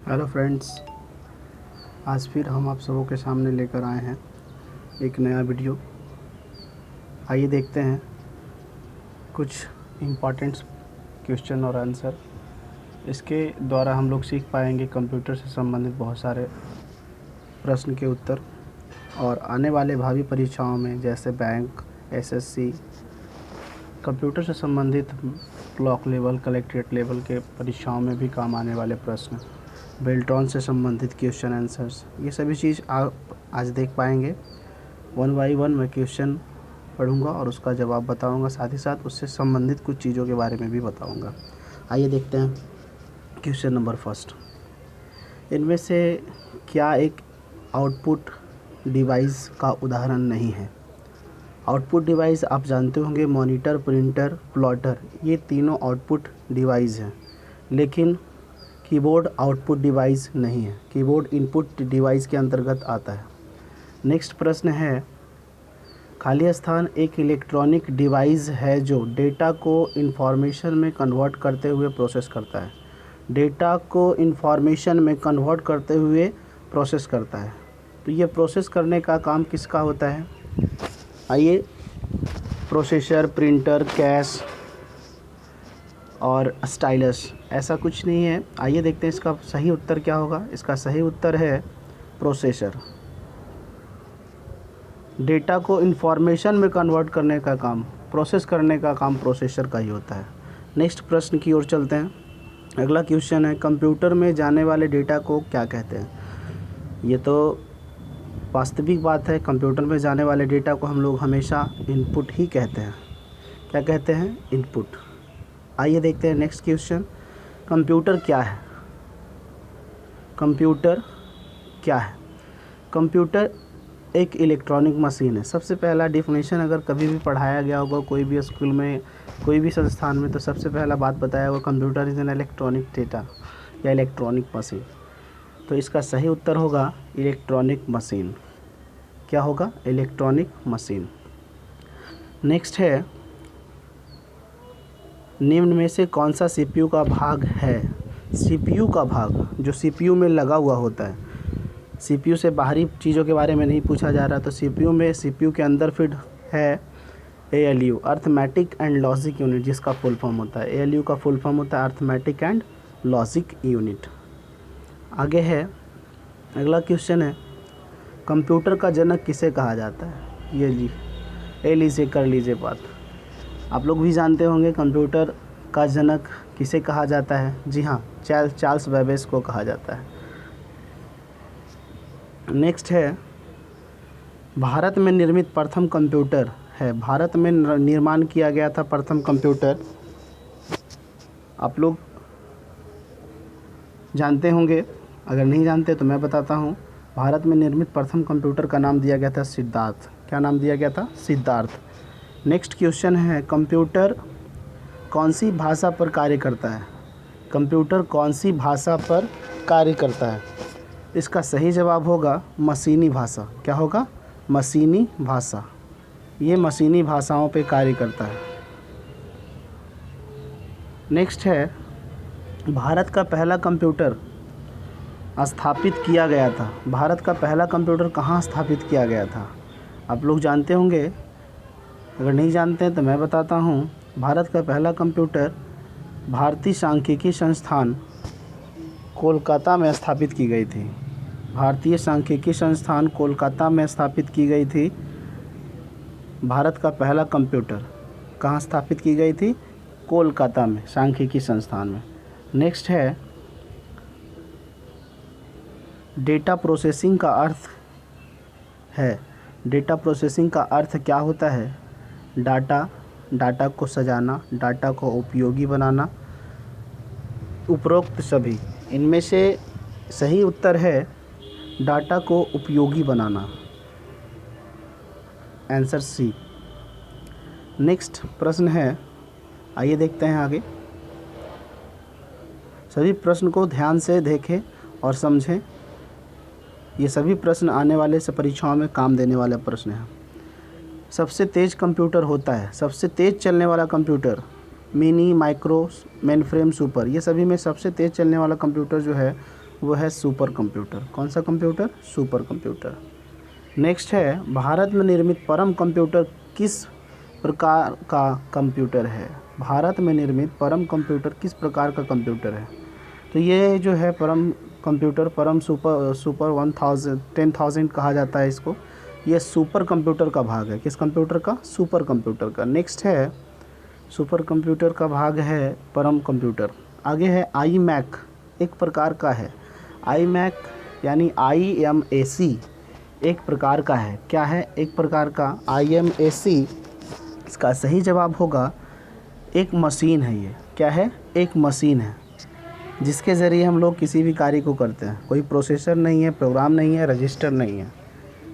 Hello friends, आज फिर हम आप सबों के सामने लेकर आए हैं एक नया वीडियो। आइए देखते हैं कुछ इम्पॉर्टेंट क्वेश्चन और आंसर। इसके द्वारा हम लोग सीख पाएंगे कंप्यूटर से संबंधित बहुत सारे प्रश्न के उत्तर, और आने वाले भावी परीक्षाओं में जैसे बैंक, एसएससी, कंप्यूटर से संबंधित ब्लॉक लेवल, कलेक्ट्रेट लेवल के परीक्षाओं में भी काम आने वाले प्रश्न, बेल्ट्रॉन से संबंधित क्वेश्चन आंसर्स, ये सभी चीज़ आप आज देख पाएंगे। वन बाई वन मैं क्वेश्चन पढ़ूंगा और उसका जवाब बताऊंगा, साथ ही साथ उससे संबंधित कुछ चीज़ों के बारे में भी बताऊंगा। आइए देखते हैं क्वेश्चन नंबर फर्स्ट। इनमें से क्या एक आउटपुट डिवाइस का उदाहरण नहीं है? आउटपुट डिवाइस आप जानते होंगे, मॉनिटर, प्रिंटर, प्लॉटर, ये तीनों आउटपुट डिवाइस हैं। लेकिन कीबोर्ड आउटपुट डिवाइस नहीं है, कीबोर्ड इनपुट डिवाइस के अंतर्गत आता है। नेक्स्ट प्रश्न है, खाली स्थान एक इलेक्ट्रॉनिक डिवाइस है जो डेटा को इंफॉर्मेशन में कन्वर्ट करते हुए प्रोसेस करता है। डेटा को इंफॉर्मेशन में कन्वर्ट करते हुए प्रोसेस करता है। तो ये प्रोसेस करने का काम किसका होता है? आइए, प्रोसेसर, प्रिंटर, कैश और स्टाइलस, ऐसा कुछ नहीं है। आइए देखते हैं इसका सही उत्तर क्या होगा। इसका सही उत्तर है प्रोसेसर। डेटा को इंफॉर्मेशन में कन्वर्ट करने का काम, प्रोसेस करने का काम प्रोसेसर का ही होता है। नेक्स्ट प्रश्न की ओर चलते हैं। अगला क्वेश्चन है, कंप्यूटर में जाने वाले डेटा को क्या कहते हैं? ये तो वास्तविक बात है, कंप्यूटर में जाने वाले डेटा को हम लोग हमेशा इनपुट ही कहते हैं। क्या कहते हैं? इनपुट। आइए देखते हैं नेक्स्ट क्वेश्चन, कंप्यूटर क्या है? कंप्यूटर क्या है? कंप्यूटर एक इलेक्ट्रॉनिक मशीन है। सबसे पहला डिफिनेशन अगर कभी भी पढ़ाया गया होगा कोई भी स्कूल में, कोई भी संस्थान में, तो सबसे पहला बात बताया होगा computer is an electronic data या इलेक्ट्रॉनिक मशीन। तो इसका सही उत्तर होगा इलेक्ट्रॉनिक मशीन। क्या होगा? Electronic machine. नेक्स्ट है, निम्न में से कौन सा सीपीयू का भाग है? सीपीयू का भाग जो सीपीयू में लगा हुआ होता है। सीपीयू से बाहरी चीज़ों के बारे में नहीं पूछा जा रहा। तो सीपीयू के अंदर फिट है ALU, arithmetic and logic unit, जिसका फुल फॉर्म होता है, एएलयू का फुल फॉर्म होता है अर्थमेटिक एंड लॉजिक यूनिट। आगे है, अगला क्वेश्चन है, कंप्यूटर का जनक किसे कहा जाता है? ये जी, ए लीजिए, कर लीजिए बात। आप लोग भी जानते होंगे कंप्यूटर का जनक किसे कहा जाता है। जी हाँ, चार्ल्स बेबेज को कहा जाता है। नेक्स्ट है, भारत में निर्मित प्रथम कंप्यूटर है। भारत में निर्माण किया गया था प्रथम कंप्यूटर, आप लोग जानते होंगे। अगर नहीं जानते तो मैं बताता हूँ। भारत में निर्मित प्रथम कंप्यूटर का नाम दिया गया था सिद्धार्थ। क्या नाम दिया गया था? सिद्धार्थ। नेक्स्ट क्वेश्चन है, कंप्यूटर कौन सी भाषा पर कार्य करता है? कंप्यूटर कौन सी भाषा पर कार्य करता है? इसका सही जवाब होगा मशीनी भाषा। क्या होगा? मशीनी भाषा। ये मशीनी भाषाओं पे कार्य करता है। नेक्स्ट है, भारत का पहला कंप्यूटर स्थापित किया गया था। भारत का पहला कंप्यूटर कहाँ स्थापित किया गया था? आप लोग जानते होंगे। अगर नहीं जानते हैं तो मैं बताता हूँ। भारत का पहला कंप्यूटर भारतीय सांख्यिकी संस्थान कोलकाता में स्थापित की गई थी। भारतीय सांख्यिकी संस्थान कोलकाता में स्थापित की गई थी। भारत का पहला कंप्यूटर कहाँ स्थापित की गई थी? कोलकाता में, सांख्यिकी संस्थान में। नेक्स्ट है, डेटा प्रोसेसिंग का अर्थ है। डेटा प्रोसेसिंग का अर्थ क्या होता है? डाटा को सजाना, डाटा को उपयोगी बनाना, उपरोक्त सभी। इनमें से सही उत्तर है डाटा को उपयोगी बनाना, आंसर सी। नेक्स्ट प्रश्न है, आइए देखते हैं आगे। सभी प्रश्न को ध्यान से देखें और समझें। ये सभी प्रश्न आने वाले से परीक्षाओं में काम देने वाले प्रश्न हैं। सबसे तेज़ कंप्यूटर होता है, सबसे तेज़ चलने वाला computer mini, micro, main frame, super, ये सभी में सबसे तेज़ चलने वाला कंप्यूटर जो है वो है सुपर कंप्यूटर। कौन सा कंप्यूटर? Super computer. नेक्स्ट है, भारत में निर्मित परम कंप्यूटर किस प्रकार का कंप्यूटर है? भारत में निर्मित परम कंप्यूटर किस प्रकार का कंप्यूटर है? तो ये जो है परम कंप्यूटर, परम सुपर 10,000 कहा जाता है इसको। ये सुपर कंप्यूटर का भाग है। किस कंप्यूटर का? सुपर कंप्यूटर का। नेक्स्ट है, सुपर कंप्यूटर का भाग है परम कंप्यूटर। आगे है iMac, एक प्रकार का है। iMac यानी IMAC एक प्रकार का है। क्या है? एक प्रकार का। IMAC इसका सही जवाब होगा एक मशीन है। ये क्या है? एक मशीन है जिसके ज़रिए हम लोग किसी भी कार्य को करते हैं। कोई प्रोसेसर नहीं है, प्रोग्राम नहीं है, रजिस्टर नहीं है।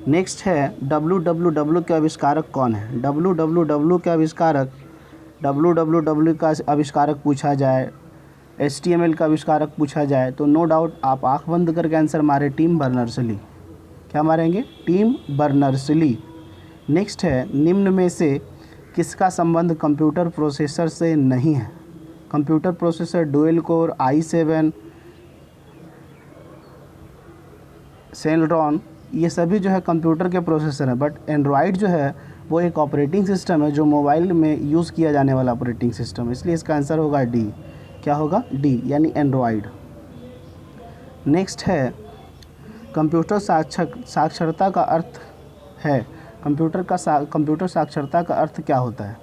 नेक्स्ट है, www के आविष्कारक कौन है? www के आविष्कारक, www का आविष्कारक पूछा जाए, HTML का आविष्कारक पूछा जाए तो नो डाउट आप आँख बंद करके आंसर मारे टिम बर्नर्स-ली। क्या मारेंगे? Tim Berners-Lee. नेक्स्ट है, निम्न में से किसका संबंध कंप्यूटर प्रोसेसर से नहीं है? Computer processor dual core, i7, Celeron, ये सभी जो है कंप्यूटर के प्रोसेसर हैं। बट एंड्रॉयड जो है वो एक ऑपरेटिंग सिस्टम है जो मोबाइल में यूज़ किया जाने वाला ऑपरेटिंग सिस्टम है। इसलिए इसका आंसर होगा डी। क्या होगा? डी, यानी एंड्रॉयड। नेक्स्ट है, कंप्यूटर साक्षरता का अर्थ है। कंप्यूटर साक्षरता का अर्थ क्या होता है?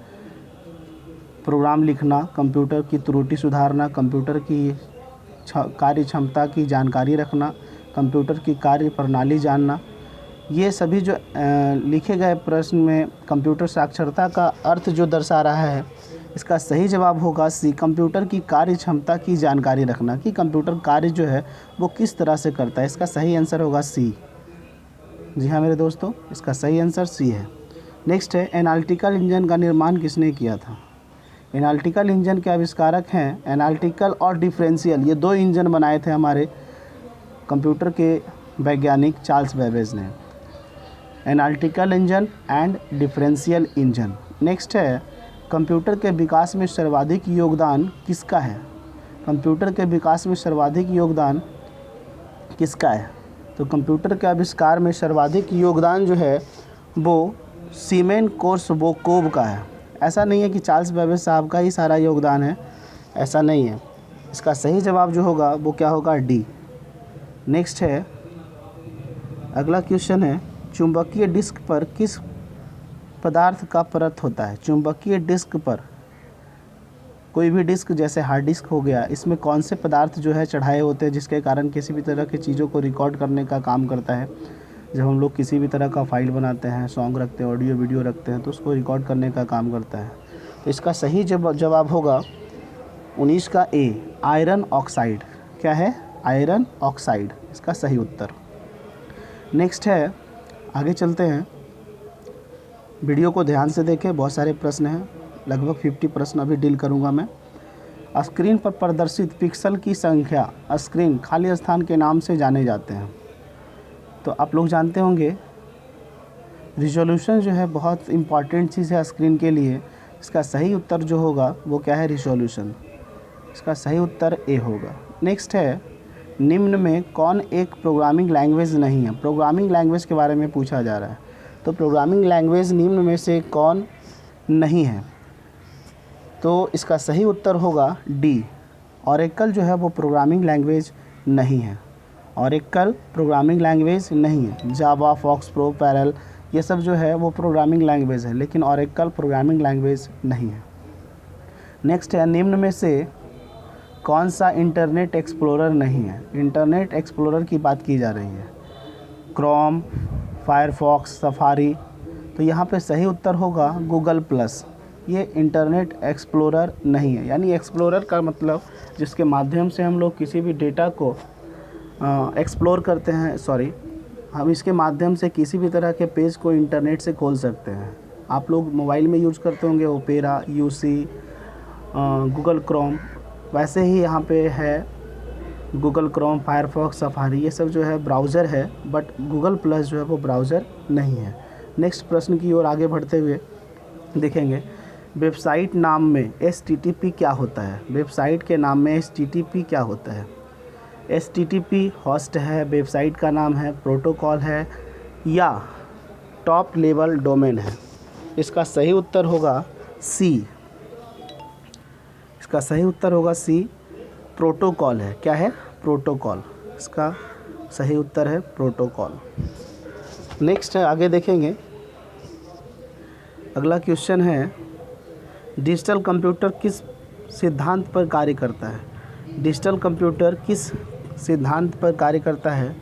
प्रोग्राम लिखना, कंप्यूटर की त्रुटि सुधारना, कंप्यूटर की कार्य क्षमता की जानकारी रखना, कंप्यूटर की कार्य प्रणाली जानना। ये सभी जो लिखे गए प्रश्न में कंप्यूटर साक्षरता का अर्थ जो दर्शा रहा है, इसका सही जवाब होगा सी, कंप्यूटर की कार्य क्षमता की जानकारी रखना कि कंप्यूटर कार्य जो है वो किस तरह से करता है। इसका सही आंसर होगा सी। जी हाँ मेरे दोस्तों, इसका सही आंसर सी है। नेक्स्ट है, एनालिटिकल इंजन का निर्माण किसने किया था? एनालिटिकल इंजन के आविष्कारक हैं, एनालिटिकल और डिफरेंशियल, ये दो इंजन बनाए थे हमारे कंप्यूटर के वैज्ञानिक चार्ल्स बेबेज ने। Analytical engine and differential engine. Next है, कंप्यूटर के विकास में सर्वाधिक योगदान किसका है? कंप्यूटर के विकास में सर्वाधिक योगदान किसका है? तो कंप्यूटर के आविष्कार में सर्वाधिक योगदान जो है वो सीमेन कोर्सबोकोव का है। ऐसा नहीं है कि चार्ल्स बेबेज साहब का ही सारा योगदान है, ऐसा नहीं है। इसका सही जवाब जो होगा वो क्या होगा? डी। नेक्स्ट है, अगला क्वेश्चन है, चुंबकीय डिस्क पर किस पदार्थ का परत होता है? चुंबकीय डिस्क पर कोई भी डिस्क, जैसे हार्ड डिस्क हो गया, इसमें कौन से पदार्थ जो है चढ़ाए होते हैं जिसके कारण किसी भी तरह की चीज़ों को रिकॉर्ड करने का काम करता है। जब हम लोग किसी भी तरह का फाइल बनाते हैं, सॉन्ग रखते हैं, ऑडियो वीडियो रखते हैं, तो उसको रिकॉर्ड करने का काम करता है। तो इसका सही जवाब होगा 19 का ए, आयरन ऑक्साइड। क्या है? आयरन ऑक्साइड, इसका सही उत्तर। नेक्स्ट है, आगे चलते हैं। वीडियो को ध्यान से देखें, बहुत सारे प्रश्न हैं, लगभग 50 प्रश्न अभी डील करूंगा मैं। स्क्रीन पर प्रदर्शित पिक्सल की संख्या, स्क्रीन खाली स्थान के नाम से जाने जाते हैं। तो आप लोग जानते होंगे रिजोल्यूशन जो है बहुत इम्पॉर्टेंट चीज़ है स्क्रीन के लिए। इसका सही उत्तर जो होगा वो क्या है? रिजोल्यूशन। इसका सही उत्तर ए होगा। नेक्स्ट है, निम्न में कौन एक प्रोग्रामिंग लैंग्वेज नहीं है? प्रोग्रामिंग लैंग्वेज के बारे में पूछा जा रहा है। तो प्रोग्रामिंग लैंग्वेज निम्न में से कौन नहीं है? तो इसका सही उत्तर होगा डी, ओरेकल जो है वो प्रोग्रामिंग लैंग्वेज नहीं है। ओरेकल प्रोग्रामिंग लैंग्वेज नहीं है। जावा, फॉक्स प्रो, पैरल, ये सब जो है वो प्रोग्रामिंग लैंग्वेज है, लेकिन ओरेकल प्रोग्रामिंग लैंग्वेज नहीं है। नेक्स्ट है, निम्न में से कौन सा इंटरनेट एक्सप्लोरर नहीं है? इंटरनेट एक्सप्लोरर की बात की जा रही है। Chrome, Firefox, safari. तो यहाँ पे सही उत्तर होगा गूगल प्लस। ये इंटरनेट एक्सप्लोरर नहीं है। यानी एक्सप्लोरर का मतलब जिसके माध्यम से हम लोग किसी भी डेटा को एक्सप्लोर करते हैं, हम इसके माध्यम से किसी भी तरह के पेज को इंटरनेट से खोल सकते हैं। आप लोग मोबाइल में यूज़ करते होंगे ओपेरा, यूसी, गूगल क्रोम, वैसे ही यहाँ पे है गूगल क्रोम, फायरफॉक्स, सफारी, ये सब जो है ब्राउज़र है, बट गूगल प्लस जो है वो ब्राउज़र नहीं है। नेक्स्ट प्रश्न की ओर आगे बढ़ते हुए देखेंगे, वेबसाइट नाम में HTTP क्या होता है? वेबसाइट के नाम में HTTP क्या होता है? HTTP होस्ट है, वेबसाइट का नाम है, प्रोटोकॉल है या टॉप लेवल डोमेन है? इसका सही उत्तर होगा सी। इसका सही उत्तर होगा सी, प्रोटोकॉल है। क्या है? प्रोटोकॉल। इसका सही उत्तर है प्रोटोकॉल। नेक्स्ट है, आगे देखेंगे। अगला क्वेश्चन है, डिजिटल कंप्यूटर किस सिद्धांत पर कार्य करता है? डिजिटल कंप्यूटर किस सिद्धांत पर कार्य करता है?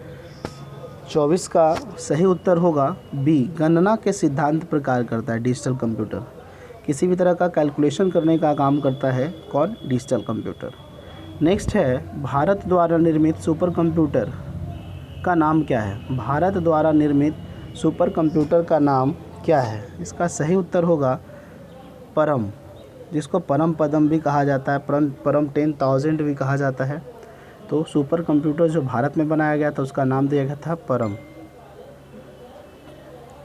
24 का सही उत्तर होगा बी, गणना के सिद्धांत पर कार्य करता है डिजिटल कंप्यूटर। किसी भी तरह का कैलकुलेशन करने का काम करता है कौन? Digital computer. नेक्स्ट है, भारत द्वारा निर्मित सुपर कंप्यूटर का नाम क्या है? भारत द्वारा निर्मित सुपर कंप्यूटर का नाम क्या है? इसका सही उत्तर होगा परम, जिसको परम पदम भी कहा जाता है, परम 10,000 भी कहा जाता है। तो सुपर कंप्यूटर जो भारत में बनाया गया था उसका नाम दिया गया था परम।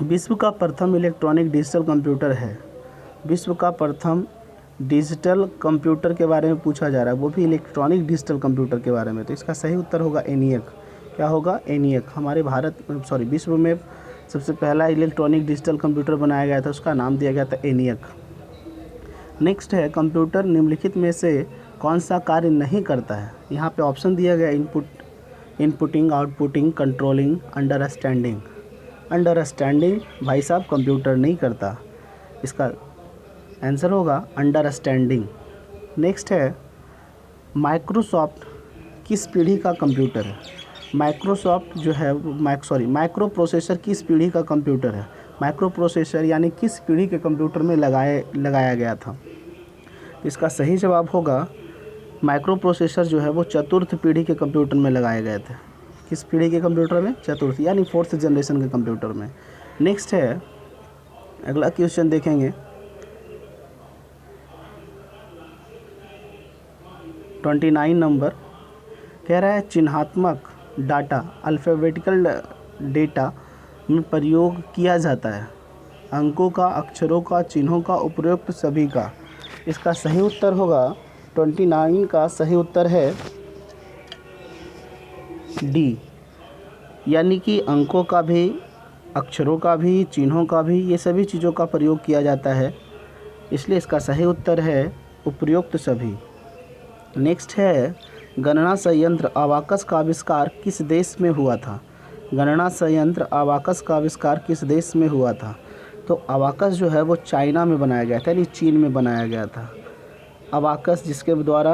विश्व का प्रथम इलेक्ट्रॉनिक डिजिटल कंप्यूटर है। विश्व का प्रथम डिजिटल कंप्यूटर के बारे में पूछा जा रहा है, वो भी इलेक्ट्रॉनिक डिजिटल कंप्यूटर के बारे में। तो इसका सही उत्तर होगा एनियक। क्या होगा? एनियक। हमारे विश्व में सबसे पहला इलेक्ट्रॉनिक डिजिटल कंप्यूटर बनाया गया था, उसका नाम दिया गया था एनियक। नेक्स्ट है, कंप्यूटर निम्नलिखित में से कौन सा कार्य नहीं करता है? यहाँ पे ऑप्शन दिया गया, inputting, outputting, controlling, understanding. Understanding भाई साहब कंप्यूटर नहीं करता। इसका आंसर होगा अंडरस्टैंडिंग। नेक्स्ट है, माइक्रोसॉफ्ट किस पीढ़ी का कंप्यूटर है? माइक्रोसॉफ्ट जो है माइक्रो प्रोसेसर किस पीढ़ी का कंप्यूटर है? माइक्रो प्रोसेसर यानी किस पीढ़ी के कंप्यूटर में लगाया गया था? इसका सही जवाब होगा माइक्रो प्रोसेसर जो है वो चतुर्थ पीढ़ी के कंप्यूटर में लगाए गए थे। किस पीढ़ी के कंप्यूटर में? चतुर्थ यानी 4th जनरेशन के कंप्यूटर में। नेक्स्ट है, अगला क्वेश्चन देखेंगे। 29 नंबर कह रहा है, चिन्हात्मक डाटा अल्फ़ाबेटिकल डेटा में प्रयोग किया जाता है। अंकों का, अक्षरों का, चिन्हों का, उपरोक्त सभी का। इसका सही उत्तर होगा 29 का सही उत्तर है डी, यानी कि अंकों का भी, अक्षरों का भी, चिन्हों का भी, ये सभी चीज़ों का प्रयोग किया जाता है, इसलिए इसका सही उत्तर है उपरोक्त सभी। नेक्स्ट है, गणना संयंत्र अबाकस का आविष्कार किस देश में हुआ था? गणना संयंत्र अबाकस का आविष्कार किस देश में हुआ था? तो अबाकस जो है वो चाइना में बनाया गया था, यानी चीन में बनाया गया था। अबाकस जिसके द्वारा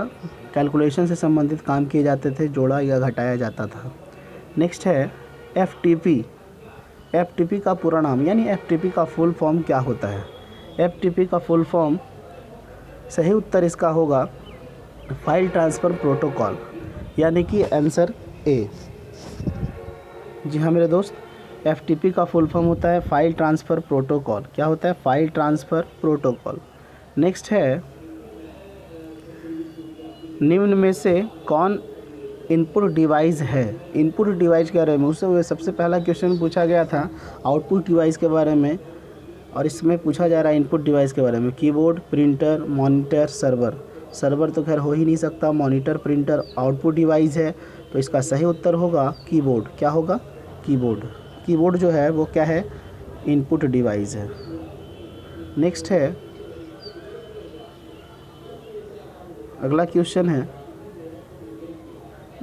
कैलकुलेशन से संबंधित काम किए जाते थे, जोड़ा या घटाया जाता था। नेक्स्ट है, एफटीपी। एफटीपी का पूरा नाम यानी एफटीपी का फुल फॉर्म क्या होता है? एफटीपी का फुल फॉर्म, सही उत्तर इसका होगा फाइल ट्रांसफ़र प्रोटोकॉल, यानी कि आंसर ए। जी हाँ मेरे दोस्त, एफटीपी का फुल फॉर्म होता है फाइल ट्रांसफ़र प्रोटोकॉल। क्या होता है? File transfer protocol. नेक्स्ट है, निम्न में से कौन इनपुट डिवाइस है? इनपुट डिवाइस के बारे में उससे सबसे पहला क्वेश्चन पूछा गया था आउटपुट डिवाइस के बारे में, और इसमें पूछा जा रहा है इनपुट डिवाइस के बारे में। Keyboard, printer, monitor, server. Server तो खैर हो ही नहीं सकता, मॉनिटर, प्रिंटर आउटपुट डिवाइस है, तो इसका सही उत्तर होगा कीबोर्ड। क्या होगा? कीबोर्ड। कीबोर्ड जो है वो क्या है? इनपुट डिवाइस है। नेक्स्ट है, अगला क्वेश्चन है,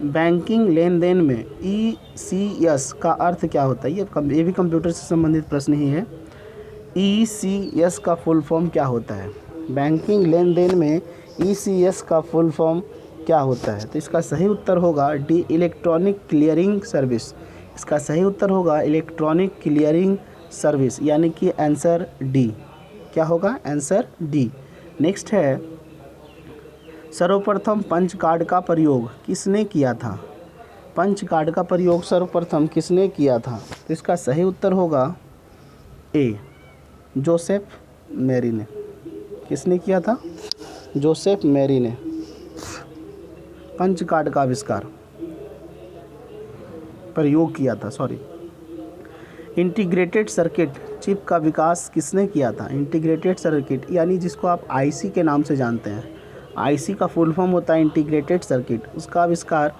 बैंकिंग लेन देन में ECS का अर्थ क्या होता है? ये भी कंप्यूटर से संबंधित प्रश्न ही है। ECS का फुल फॉर्म क्या होता है? बैंकिंग लेन देन में ECS का फुल फॉर्म क्या होता है? तो इसका सही उत्तर होगा डी, इलेक्ट्रॉनिक क्लियरिंग सर्विस। इसका सही उत्तर होगा इलेक्ट्रॉनिक क्लियरिंग सर्विस, यानी कि आंसर डी। क्या होगा? Answer D. नेक्स्ट है, सर्वप्रथम पंच कार्ड का प्रयोग किसने किया था? पंच कार्ड का प्रयोग सर्वप्रथम किसने किया था? तो इसका सही उत्तर होगा ए, जोसेफ मेरी ने। किसने किया था? जोसेफ मेरी ने पंच कार्ड का आविष्कार, प्रयोग किया था। इंटीग्रेटेड सर्किट चिप का विकास किसने किया था? इंटीग्रेटेड सर्किट यानी जिसको आप आईसी के नाम से जानते हैं। आईसी का फुल फॉर्म होता है इंटीग्रेटेड सर्किट। उसका आविष्कार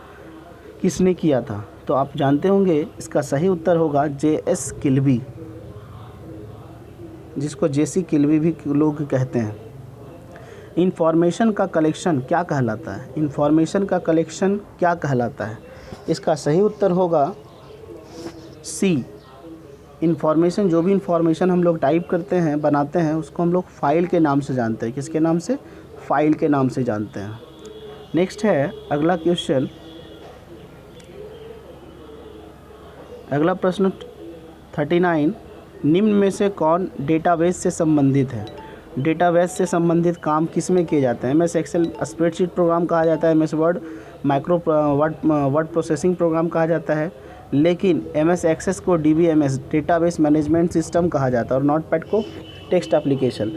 किसने किया था? तो आप जानते होंगे इसका सही उत्तर होगा J.S. किल्बी, जिसको जेसी किल्बी भी लोग कहते हैं। इंफॉर्मेशन का कलेक्शन क्या कहलाता है? इंफॉर्मेशन का कलेक्शन क्या कहलाता है? इसका सही उत्तर होगा सी। इंफॉर्मेशन, जो भी इंफॉर्मेशन हम लोग टाइप करते हैं, बनाते हैं, उसको हम लोग फाइल के नाम से जानते हैं। किसके नाम से? फाइल के नाम से जानते हैं। नेक्स्ट है अगला क्वेश्चन, अगला प्रश्न 39, निम्न में से कौन डेटाबेस से संबंधित है? डेटाबेस से संबंधित काम किस में किए जाते हैं? MS एक्सेल स्प्रेडशीट प्रोग्राम कहा जाता है, MS word word processing program कहा जाता है, लेकिन MS एक्सेस को DBMS डेटाबेस मैनेजमेंट सिस्टम कहा जाता है और नोटपैड को टेक्स्ट एप्लीकेशन।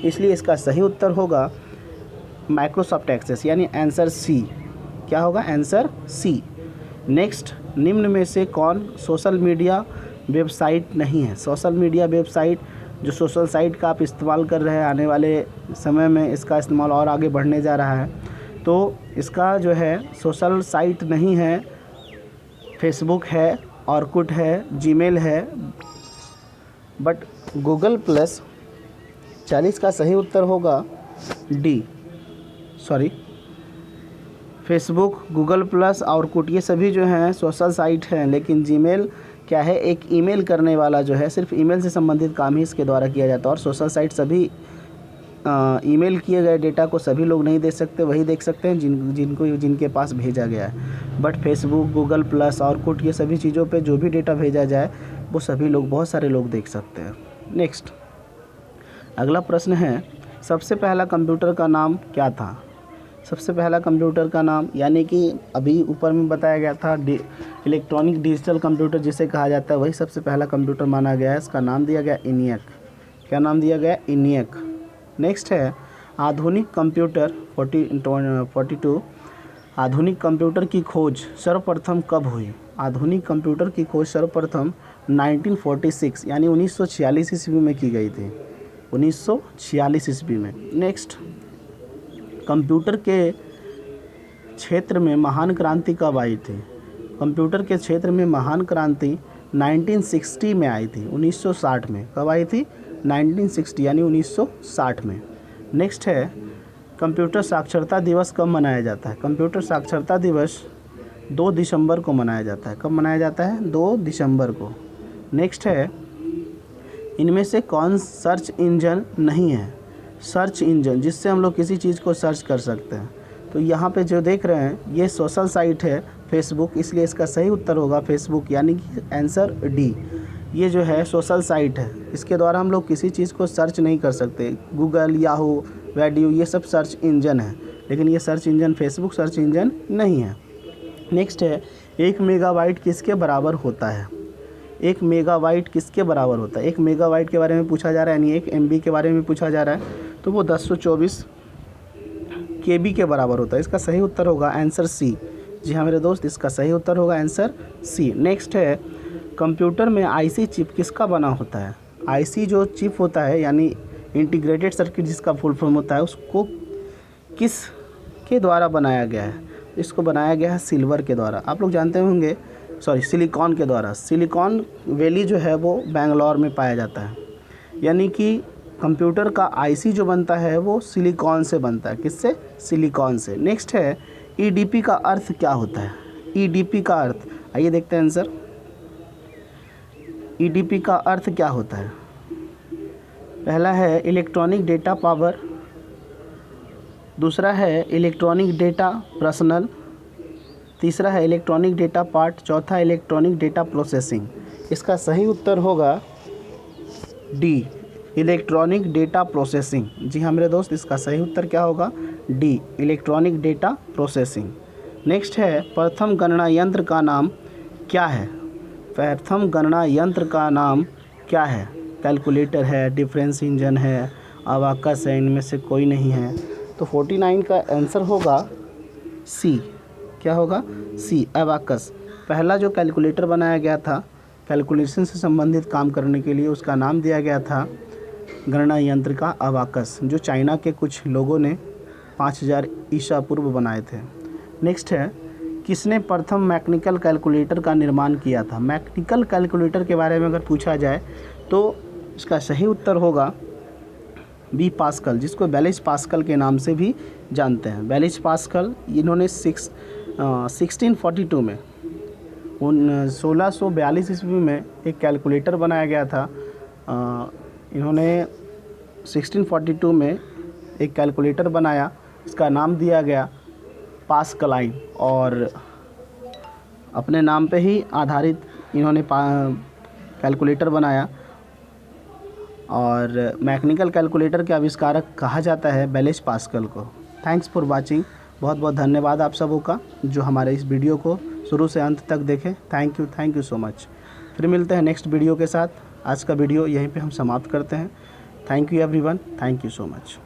इसलिए इसका सही उत्तर होगा माइक्रोसॉफ्ट एक्सेस, यानी आंसर सी। क्या होगा? Answer C. नेक्स्ट, निम्न में से कौन सोशल मीडिया वेबसाइट नहीं है? सोशल मीडिया वेबसाइट, जो सोशल साइट का आप इस्तेमाल कर रहे हैं, आने वाले समय में इसका इस्तेमाल और आगे बढ़ने जा रहा है, तो इसका जो है सोशल साइट नहीं है। फेसबुक है, ऑर्कुट है, जीमेल है, बट गूगल प्लस। 40 का सही उत्तर होगा D, sorry, Facebook, Google plus, Orkut, ये सभी जो हैं सोशल साइट हैं, लेकिन जीमेल क्या है? एक ईमेल करने वाला जो है, सिर्फ ईमेल से संबंधित काम ही इसके द्वारा किया जाता है। और सोशल साइट सभी ईमेल किए गए डेटा को सभी लोग नहीं देख सकते, वही देख सकते हैं जिनके पास भेजा गया है। But Facebook, Google plus, Orkut, ये सभी चीज़ों पे जो भी डेटा भेजा जाए वो सभी लोग, बहुत सारे लोग देख सकते हैं। नेक्स्ट, अगला प्रश्न है, सबसे पहला कंप्यूटर का नाम क्या था? सबसे पहला कंप्यूटर का नाम, यानी कि अभी ऊपर में बताया गया था इलेक्ट्रॉनिक डिजिटल कंप्यूटर जिसे कहा जाता है, वही सबसे पहला कंप्यूटर माना गया है। इसका नाम दिया गया ENIAC। क्या नाम दिया गया? ENIAC। नेक्स्ट है आधुनिक कंप्यूटर 42, आधुनिक कंप्यूटर की खोज सर्वप्रथम कब हुई? आधुनिक कंप्यूटर की खोज सर्वप्रथम 1946 यानी 1946 ईस्वी में की गई थी, 1946 ईस्वी में। नेक्स्ट, कंप्यूटर के क्षेत्र में महान क्रांति कब आई थी? कंप्यूटर के क्षेत्र में महान क्रांति 1960 में आई थी, 1960 में। कब आई थी? 1960 यानी 1960 में। नेक्स्ट है, कंप्यूटर साक्षरता दिवस कब मनाया जाता है? कंप्यूटर साक्षरता दिवस 2 दिसंबर को मनाया जाता है। कब मनाया जाता है? 2 दिसंबर को। नेक्स्ट है, इनमें से कौन सर्च इंजन नहीं है? सर्च इंजन, जिससे हम लोग किसी चीज़ को सर्च कर सकते हैं। तो यहाँ पे जो देख रहे हैं ये सोशल साइट है फेसबुक, इसलिए इसका सही उत्तर होगा फेसबुक, यानी कि आंसर डी। ये जो है सोशल साइट है, इसके द्वारा हम लोग किसी चीज़ को सर्च नहीं कर सकते। गूगल, याहू, वेडियो, ये सब सर्च इंजन है, लेकिन ये search engine Facebook search engine नहीं है। नेक्स्ट है, 1 मेगाबाइट किसके बराबर होता है? 1 मेगाबाइट किसके बराबर होता है? 1 मेगाबाइट के बारे में पूछा जा रहा है, यानी 1 MB के बारे में पूछा जा रहा है, तो वो 1024 KB के बराबर होता है। इसका सही उत्तर होगा आंसर सी। जी हाँ मेरे दोस्त, इसका सही उत्तर होगा आंसर सी। नेक्स्ट है, कंप्यूटर में IC चिप किसका बना होता है? IC जो चिप होता है, यानी इंटीग्रेटेड सर्किट जिसका फुल फॉर्म होता है, उसको किस के द्वारा बनाया गया है? इसको बनाया गया है सिल्वर के द्वारा। आप लोग जानते होंगे, सॉरी, सिलिकॉन के द्वारा। सिलिकॉन वैली जो है वो बेंगलोर में पाया जाता है, यानी कि कंप्यूटर का IC जो बनता है वो सिलिकॉन से बनता है। किससे? सिलिकॉन से। नेक्स्ट है, EDP का अर्थ क्या होता है? EDP का अर्थ, आइए देखते हैं आंसर। EDP का अर्थ क्या होता है? पहला है इलेक्ट्रॉनिक डेटा पावर, दूसरा है इलेक्ट्रॉनिक डेटा पर्सनल, तीसरा है इलेक्ट्रॉनिक डेटा पार्ट, चौथा इलेक्ट्रॉनिक डेटा प्रोसेसिंग। इसका सही उत्तर होगा डी, इलेक्ट्रॉनिक डेटा प्रोसेसिंग। जी हाँ मेरे दोस्त, इसका सही उत्तर क्या होगा? D, electronic data processing. Next है, प्रथम गणना यंत्र का नाम क्या है? प्रथम गणना यंत्र का नाम क्या है? कैलकुलेटर है, डिफरेंस इंजन है, अबाकस है, इनमें से कोई नहीं है। तो 49 का आंसर होगा सी। क्या होगा? सी, अबाकस। पहला जो कैलकुलेटर बनाया गया था कैलकुलेशन से संबंधित काम करने के लिए, उसका नाम दिया गया था गणना यंत्र का अबाकस, जो चाइना के कुछ लोगों ने 5000 ईसा पूर्व बनाए थे। नेक्स्ट है, किसने प्रथम मैकेनिकल कैलकुलेटर का निर्माण किया था? मैकेनिकल कैलकुलेटर के बारे में अगर पूछा जाए तो इसका सही उत्तर होगा बी पास्कल, जिसको बेलिस पास्कल के नाम से भी जानते हैं। बेलिस पास्कल, इन्होंने 1642 में 1642 ईस्वी में एक कैलकुलेटर बनाया गया था। इन्होंने 1642 में एक कैलकुलेटर बनाया, इसका नाम दिया गया पास्कलाइन, और अपने नाम पे ही आधारित इन्होंने कैलकुलेटर बनाया। और मैकेनिकल कैलकुलेटर के आविष्कारक कहा जाता है बेलिस पास्कल को। Thanks for watching. बहुत बहुत धन्यवाद आप सबों का जो हमारे इस वीडियो को शुरू से अंत तक देखें। Thank you so much. फिर मिलते हैं नेक्स्ट वीडियो के साथ। आज का वीडियो यहीं पे हम समाप्त करते हैं। Thank you everyone, thank you so much.